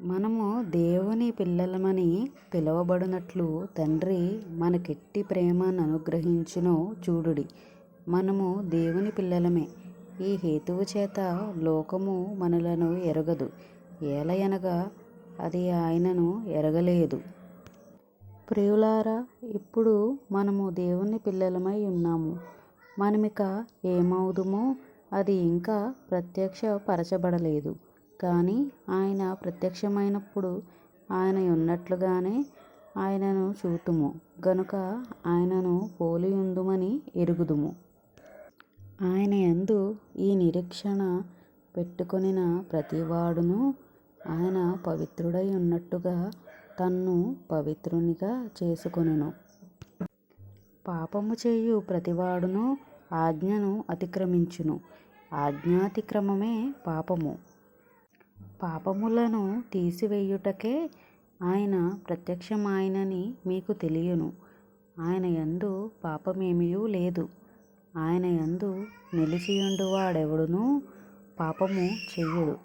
మనము దేవుని పిల్లలమని పిలువబడినట్లు తండ్రి మనకెట్టి ప్రేమను అనుగ్రహించునో చూడుడి. మనము దేవుని పిల్లలమే. ఈ హేతువు చేత లోకము మనలను ఎరగదు, ఏలయనగా అది ఆయనను ఎరగలేదు. ప్రియులారా, ఇప్పుడు మనము దేవుని పిల్లలమై ఉన్నాము. మనమిక ఏమవుదుమో అది ఇంకా ప్రత్యక్షపరచబడలేదు. కానీ ఆయన ప్రత్యక్షమైనప్పుడు ఆయన ఉన్నట్లుగానే ఆయనను చూతుము గనుక ఆయనను పోలియుందుమని ఎరుగుదుము. ఆయన యందు ఈ నిరీక్షణ పెట్టుకొనిన ప్రతివాడును ఆయన పవిత్రుడై ఉన్నట్టుగా తన్ను పవిత్రునిగా చేసుకొనును. పాపము చేయు ప్రతివాడును ఆజ్ఞను అతిక్రమించును. ఆజ్ఞాతిక్రమమే పాపము. పాపములను తీసివేయుటకే ఆయన ప్రత్యక్షమాయనని మీకు తెలియను. ఆయన యందు పాపమేమియూ లేదు. ఆయన యందు నిలిచియుండువాడెవడునూ పాపము చెయ్యడు.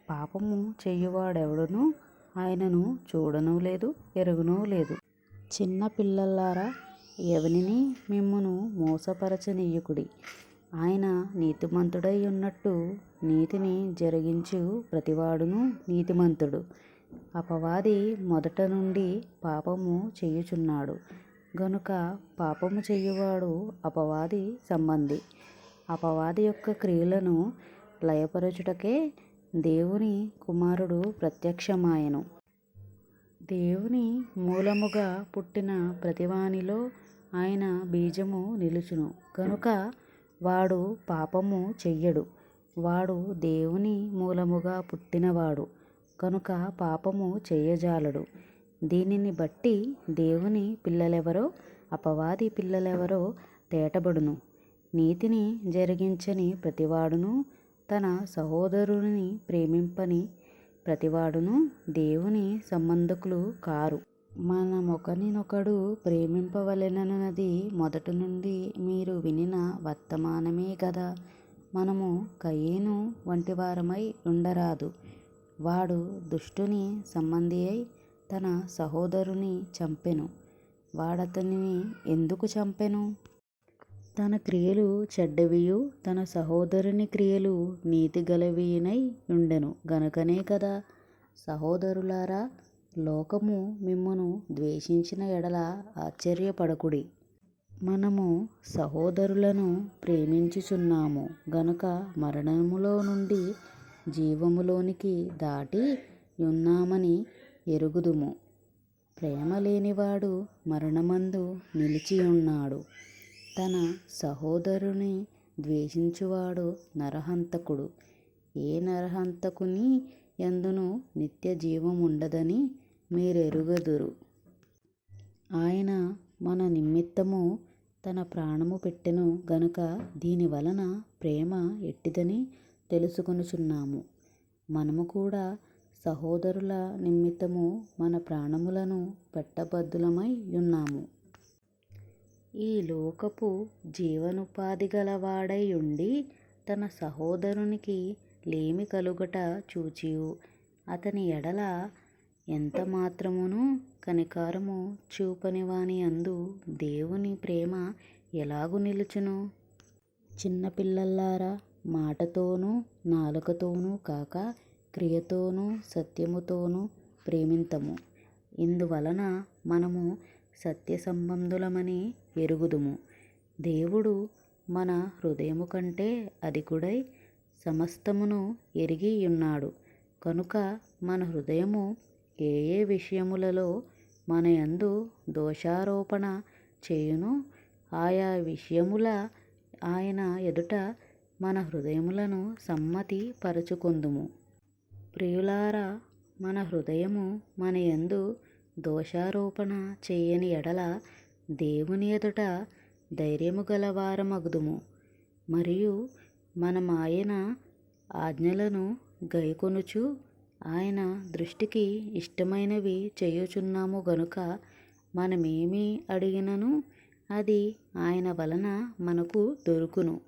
పాపము చెయ్యువాడెవడునూ ఆయనను చూడనూ లేదు, ఎరుగునూ లేదు. చిన్న పిల్లలారా, ఎవనిని మిమ్మును మోసపరచనీయకుడి. ఆయన నీతిమంతుడై ఉన్నట్టు నీతిని జరిగించు ప్రతివాడును నీతిమంతుడు. అపవాది మొదట నుండి పాపము చేయుచున్నాడు గనుక పాపము చేయువాడు అపవాది సంబంధి. అపవాది యొక్క క్రియలను లయపరచుటకే దేవుని కుమారుడు ప్రత్యక్షమాయెను. దేవుని మూలముగా పుట్టిన ప్రతివానిలో ఆయన బీజము నిలుచును గనుక వాడు పాపము చెయ్యడు. వాడు దేవుని మూలముగా పుట్టినవాడు కనుక పాపము చెయ్యజాలడు. దీనిని బట్టి దేవుని పిల్లలెవరో అపవాది పిల్లలెవరో తేటబడును. నీతిని జరిగించని ప్రతివాడును తన సహోదరుని ప్రేమింపని ప్రతివాడును దేవుని సంబంధకులు కారు. మనమొకనినొకడు ప్రేమింపవలెనన్నది మొదటి నుండి మీరు వినిన వర్తమానమే గదా. మనము కయీను వంటివారమై ఉండరాదు. వాడు దుష్టుని సంబంధి అయి తన సహోదరుని చంపెను. వాడతనిని ఎందుకు చంపెను? తన క్రియలు చెడ్డవియు తన సహోదరుని క్రియలు నీతిగలవియునై ఉండెను గనుకనే కదా. సహోదరులారా, లోకము మిమ్మును ద్వేషించిన ఎడల ఆశ్చర్యపడకుడి. మనము సహోదరులను ప్రేమించుచున్నాము గనుక మరణములో నుండి జీవములోనికి దాటి యున్నామని ఎరుగుదుము. ప్రేమ లేనివాడు మరణమందు నిలిచియున్నాడు. తన సహోదరుని ద్వేషించువాడు నరహంతకుడు. ఏ నరహంతకుని యందును నిత్య జీవముండదని మీరెరుగదురు. ఆయన మన నిమిత్తము తన ప్రాణము పెట్టెను గనుక దీని వలన ప్రేమ ఎట్టిదని తెలుసుకొనుచున్నాము. మనము కూడా సహోదరుల నిమిత్తము మన ప్రాణములను పెట్టబద్దులమై ఉన్నాము. ఈ లోకపు జీవనోపాధి గలవాడై ఉండి తన సహోదరునికి లేమి కలుగట చూచియు అతని ఎడల ఎంత మాత్రమును కనికరము చూపని వాని యందు దేవుని ప్రేమ ఎలాగు నిలుచును? చిన్నపిల్లలారా, మాటతోనూ నాలుకతోనూ కాక క్రియతోనూ సత్యముతోనూ ప్రేమింతము. ఇందువలన మనము సత్య సంబంధులమని ఎరుగుదుము. దేవుడు మన హృదయము కంటే అధికుడై సమస్తమును ఎరిగి ఉన్నాడు కనుక మన హృదయము ఏ ఏ విషయములలో మన యందు దోషారోపణ చేయునో ఆయా విషయముల ఆయన ఎదుట మన హృదయములను సమ్మతి పరచుకొందుము. ప్రియులారా, మన హృదయము మన యందు దోషారోపణ చేయని ఎడల దేవుని ఎదుట ధైర్యము గలవారమగుదుము. మరియు మనమాయన ఆజ్ఞలను గైకొనుచు ఆయన దృష్టికి ఇష్టమైనవి చేయుచున్నాము గనుక మనమేమి అడిగినను అది ఆయన వలన మనకు దొరుకును.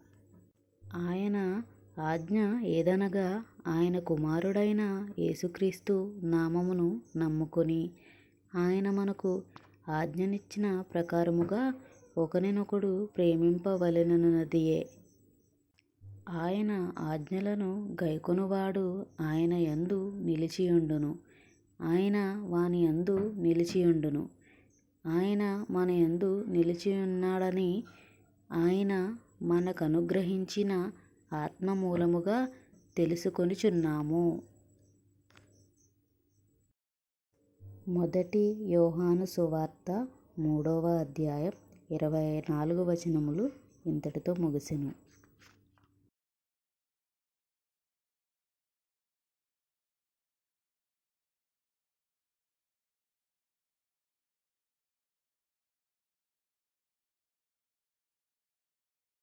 ఆయన ఆజ్ఞ ఏదనగా ఆయన కుమారుడైన యేసుక్రీస్తు నామమును నమ్ముకొని ఆయన మనకు ఆజ్ఞనిచ్చిన ప్రకారముగా ఒకరినొకడు ప్రేమింపవలెనన్నదియే. ఆయన ఆజ్ఞలను గైకొనువాడు ఆయన యందు నిలిచియుండును, ఆయన వాని యందు నిలిచియుండును. ఆయన మన యందు నిలిచియున్నాడని ఆయన మనకనుగ్రహించిన ఆత్మ మూలముగా తెలుసుకొనుచున్నాము. మొదటి యోహాను సువార్త 3వ అధ్యాయం 24 వచనములు ఇంతటితో ముగిసెను.